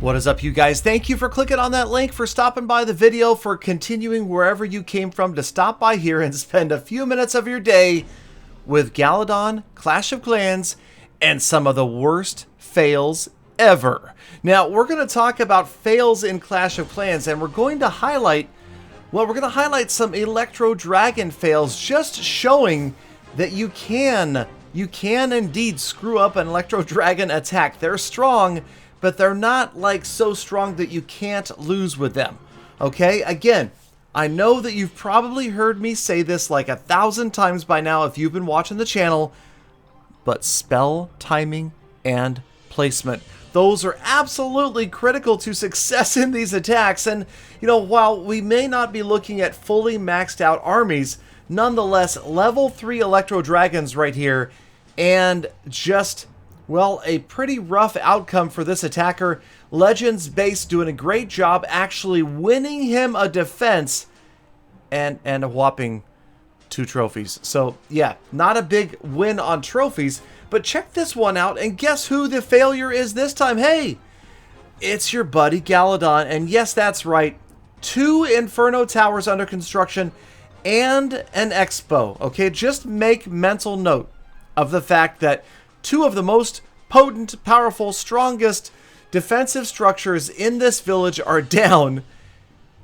What is up, you guys? Thank you for clicking on that link, for stopping by the video, for continuing wherever you came from to stop by here and spend a few minutes of your day with Galadon, Clash of Clans, and some of the worst fails ever. Now, we're going to talk about fails in Clash of Clans, and we're going to highlight, some Electro Dragon fails, just showing that you can indeed screw up an Electro Dragon attack. They're strong, but they're not like so strong that you can't lose with them. Okay, again, I know that you've probably heard me say this like 1,000 times by now if you've been watching the channel, but spell timing and placement, those are absolutely critical to success in these attacks. And, you know, while we may not be looking at fully maxed out armies, nonetheless, level 3 Electro Dragons right here, and just, well, a pretty rough outcome for this attacker. Legends base doing a great job actually winning him a defense and a whopping 2 trophies. So yeah, not a big win on trophies, but check this one out, and guess who the failure is this time? Hey, it's your buddy Galadon. And yes, that's right, 2 Inferno Towers under construction and an Expo. Okay, just make mental note of the fact that 2 of the most potent, powerful, strongest defensive structures in this village are down.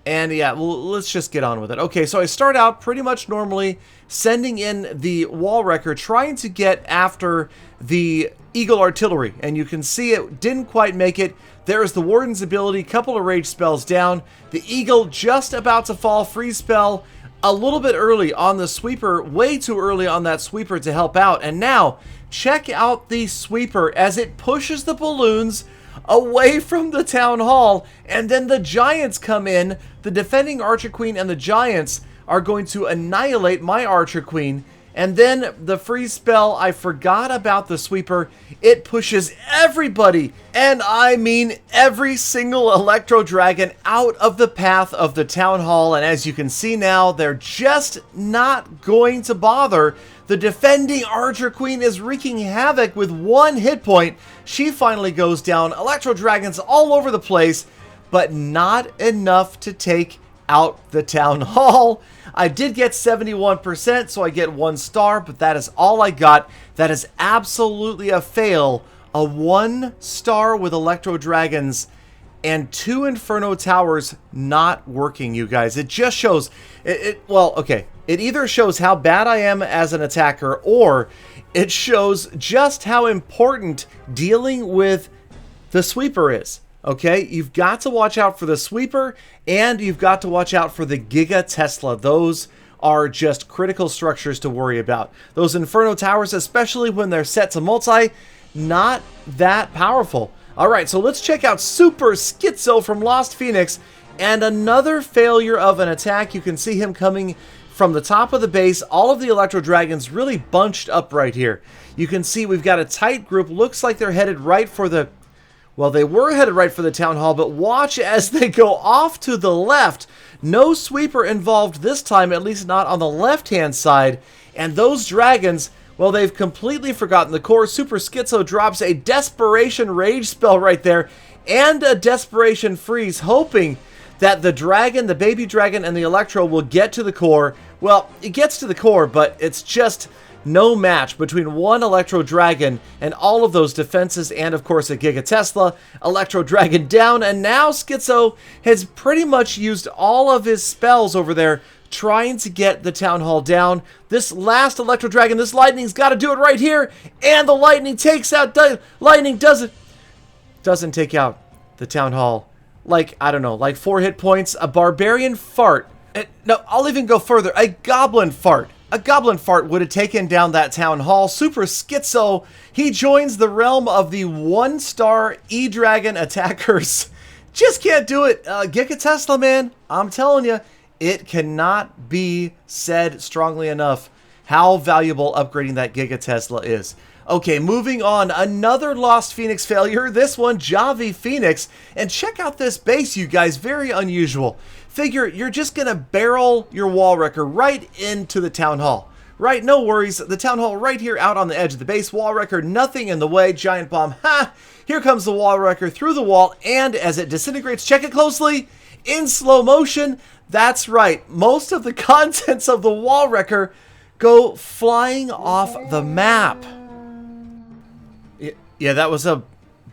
And yeah, well, let's just get on with it. Okay, so I start out pretty much normally, sending in the Wall Wrecker, trying to get after the Eagle Artillery. And you can see it didn't quite make it. There's the Warden's ability, couple of rage spells down. The Eagle just about to fall, freeze spell a little bit early on the sweeper, way too early on that sweeper to help out. And now, check out the sweeper as it pushes the balloons away from the town hall, and then the giants come in. The defending Archer Queen and the giants are going to annihilate my Archer Queen. And then the freeze spell, I forgot about the sweeper. It pushes everybody, and I mean every single Electro Dragon, out of the path of the town hall. And as you can see now, they're just not going to bother. The defending Archer Queen is wreaking havoc with 1 hit point. She finally goes down. Electro Dragons all over the place, but not enough to take out the town hall. I did get 71%, so I get 1 star, but that is all I got. That is absolutely a fail. A 1 star with Electro Dragons and 2 Inferno Towers not working, you guys. It just shows, well, okay. It either shows how bad I am as an attacker, or it shows just how important dealing with the sweeper is. Okay, you've got to watch out for the sweeper, and you've got to watch out for the Giga Tesla. Those are just critical structures to worry about. Those Inferno Towers, especially when they're set to multi, not that powerful. All right, so let's check out Super Schizo from Lost Phoenix, and another failure of an attack. You can see him coming from the top of the base. All of the Electro Dragons really bunched up right here. You can see we've got a tight group. Looks like they're headed right for the, well, they were headed right for the town hall, but watch as they go off to the left. No sweeper involved this time, at least not on the left-hand side. And those dragons, well, they've completely forgotten the core. Super Schizo drops a Desperation Rage spell right there and a Desperation Freeze, hoping that the dragon, the baby dragon, and the Electro will get to the core. Well, it gets to the core, but it's just no match between 1 Electro Dragon and all of those defenses, and of course a Giga Tesla. Electro Dragon down, and now Schizo has pretty much used all of his spells over there trying to get the town hall down. This last Electro Dragon, this lightning's got to do it right here, and the lightning takes out, lightning doesn't take out the town hall. Like, I don't know, like 4 hit points, a barbarian fart. No, I'll even go further, a goblin fart. A goblin fart would have taken down that town hall. Super Schizo, he joins the realm of the 1-star E-Dragon attackers. Just can't do it. Giga Tesla, man, I'm telling you, it cannot be said strongly enough how valuable upgrading that Giga Tesla is. Okay, moving on, another Lost Phoenix failure, this one Javy Phoenix, and check out this base, you guys, very unusual. Figure you're just gonna barrel your Wall Wrecker right into the town hall. Right, no worries. The Town Hall right here out on the edge of the base. Wall Wrecker, nothing in the way. Giant Bomb, ha! Here comes the Wall Wrecker through the wall, and as it disintegrates, check it closely, in slow motion. That's right, most of the contents of the Wall Wrecker go flying off the map. Yeah, that was a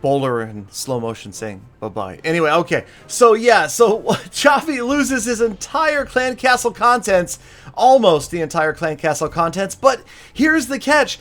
bowler in slow motion saying bye-bye. Anyway, okay. So, yeah, so Javy loses his entire Clan Castle contents, almost the entire Clan Castle contents, but here's the catch.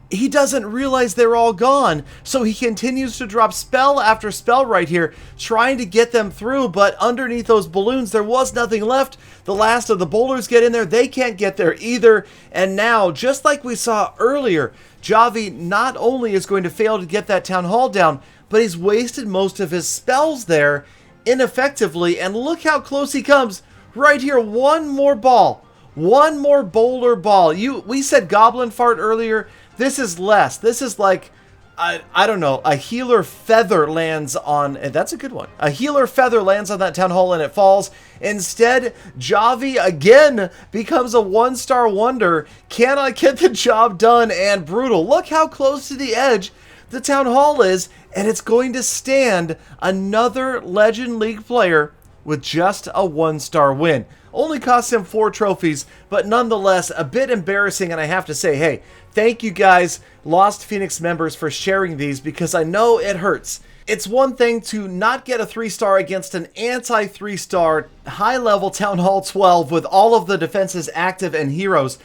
He doesn't realize they're all gone, so he continues to drop spell after spell right here, trying to get them through, but underneath those balloons, there was nothing left. The last of the bowlers get in there, they can't get there either, and now, just like we saw earlier, Javy not only is going to fail to get that Town Hall down, but he's wasted most of his spells there ineffectively, and look how close he comes. Right here, one more ball. One more bowler ball. We said goblin fart earlier. This is less. This is like, I don't know, a healer feather lands on, and that's a good one. A healer feather lands on that Town Hall and it falls. Instead, Javy again becomes a one-star wonder. Cannot get the job done, and brutal. Look how close to the edge the Town Hall is, and it's going to stand another Legend League player with just a one-star win. Only cost him 4 trophies, but nonetheless a bit embarrassing, and I have to say, hey, thank you guys, Lost Phoenix members, for sharing these, because I know it hurts. It's one thing to not get a 3-star against an anti-3-star high-level Town Hall 12 with all of the defenses active and heroes,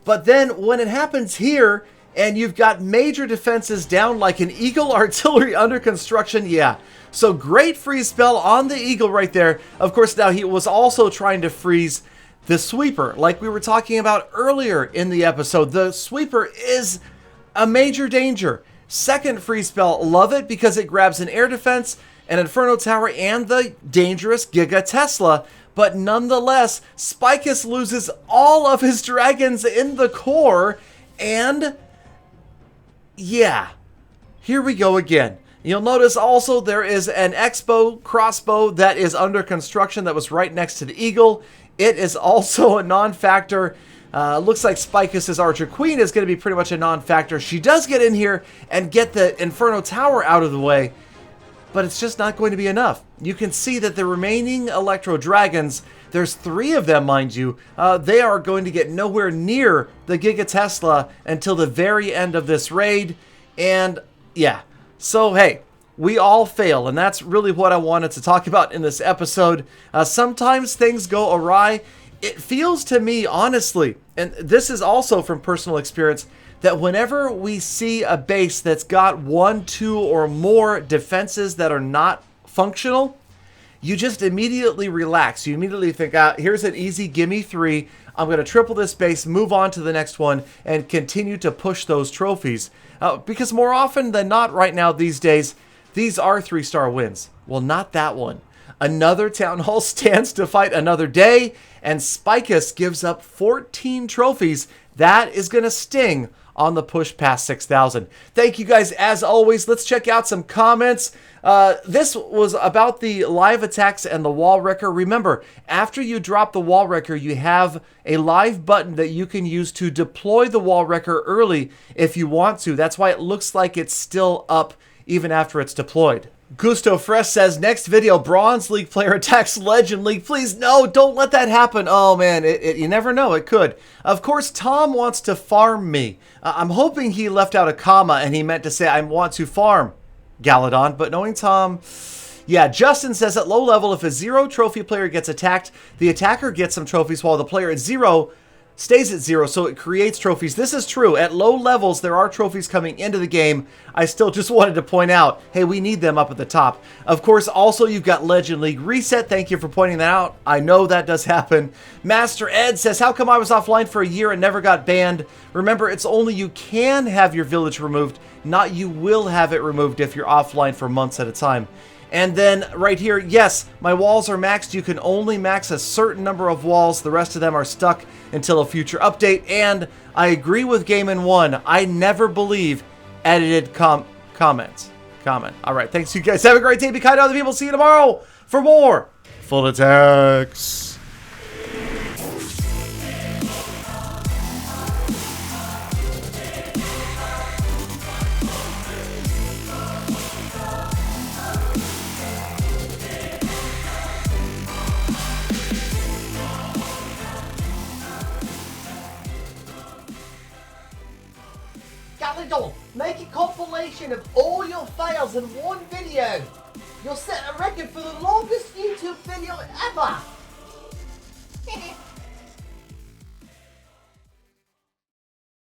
but then when it happens here, and you've got major defenses down like an Eagle artillery under construction, yeah. So great freeze spell on the Eagle right there. Of course, now he was also trying to freeze the Sweeper, like we were talking about earlier in the episode. The Sweeper is a major danger. Second freeze spell, love it because it grabs an air defense, an Inferno Tower, and the dangerous Giga Tesla. But nonetheless, Spica loses all of his dragons in the core, and yeah, here we go again. You'll notice also there is an Expo crossbow that is under construction that was right next to the Eagle. It is also a non-factor. Looks like Spica's Archer Queen is going to be pretty much a non-factor. She does get in here and get the Inferno Tower out of the way, but it's just not going to be enough. You can see that the remaining Electro Dragons, there's 3 of them, mind you, they are going to get nowhere near the Giga Tesla until the very end of this raid, and yeah. So, hey, we all fail, and that's really what I wanted to talk about in this episode. Sometimes things go awry. It feels to me, honestly, and this is also from personal experience, that whenever we see a base that's got 1, 2, or more defenses that are not functional, you just immediately relax. You immediately think, here's an easy gimme 3. I'm going to triple this base, move on to the next one, and continue to push those trophies. Because more often than not right now these days, these are 3-star wins. Well, not that one. Another Town Hall stands to fight another day, and Spica gives up 14 trophies. That is going to sting on the push past 6,000. Thank you guys as always. Let's check out some comments. This was about the live attacks and the Wall Wrecker. Remember, after you drop the Wall Wrecker, you have a live button that you can use to deploy the Wall Wrecker early if you want to. That's why it looks like it's still up even after it's deployed. Gusto Fresh says, next video, Bronze League player attacks Legend League. Please, no, don't let that happen. Oh, man, you never know. It could. Of course, Tom wants to farm me. I'm hoping he left out a comma and he meant to say, I want to farm Galadon. But knowing Tom, yeah, Justin says, at low level, if a 0 trophy player gets attacked, the attacker gets some trophies while the player at 0 stays at 0, so it creates trophies. This is true. At low levels, there are trophies coming into the game. I still just wanted to point out, hey, we need them up at the top. Of course, also, you've got Legend League Reset. Thank you for pointing that out. I know that does happen. Master Ed says, how come I was offline for a year and never got banned? Remember, it's only you can have your village removed, not you will have it removed if you're offline for months at a time. And then right here, yes, my walls are maxed. You can only max a certain number of walls. The rest of them are stuck until a future update. And I agree with Game in One. I never believe edited comments. All right, thanks you guys. Have a great day. Be kind to other people. See you tomorrow for more Full Attacks. Galadon, make a compilation of all your fails in one video. You'll set a record for the longest YouTube video ever.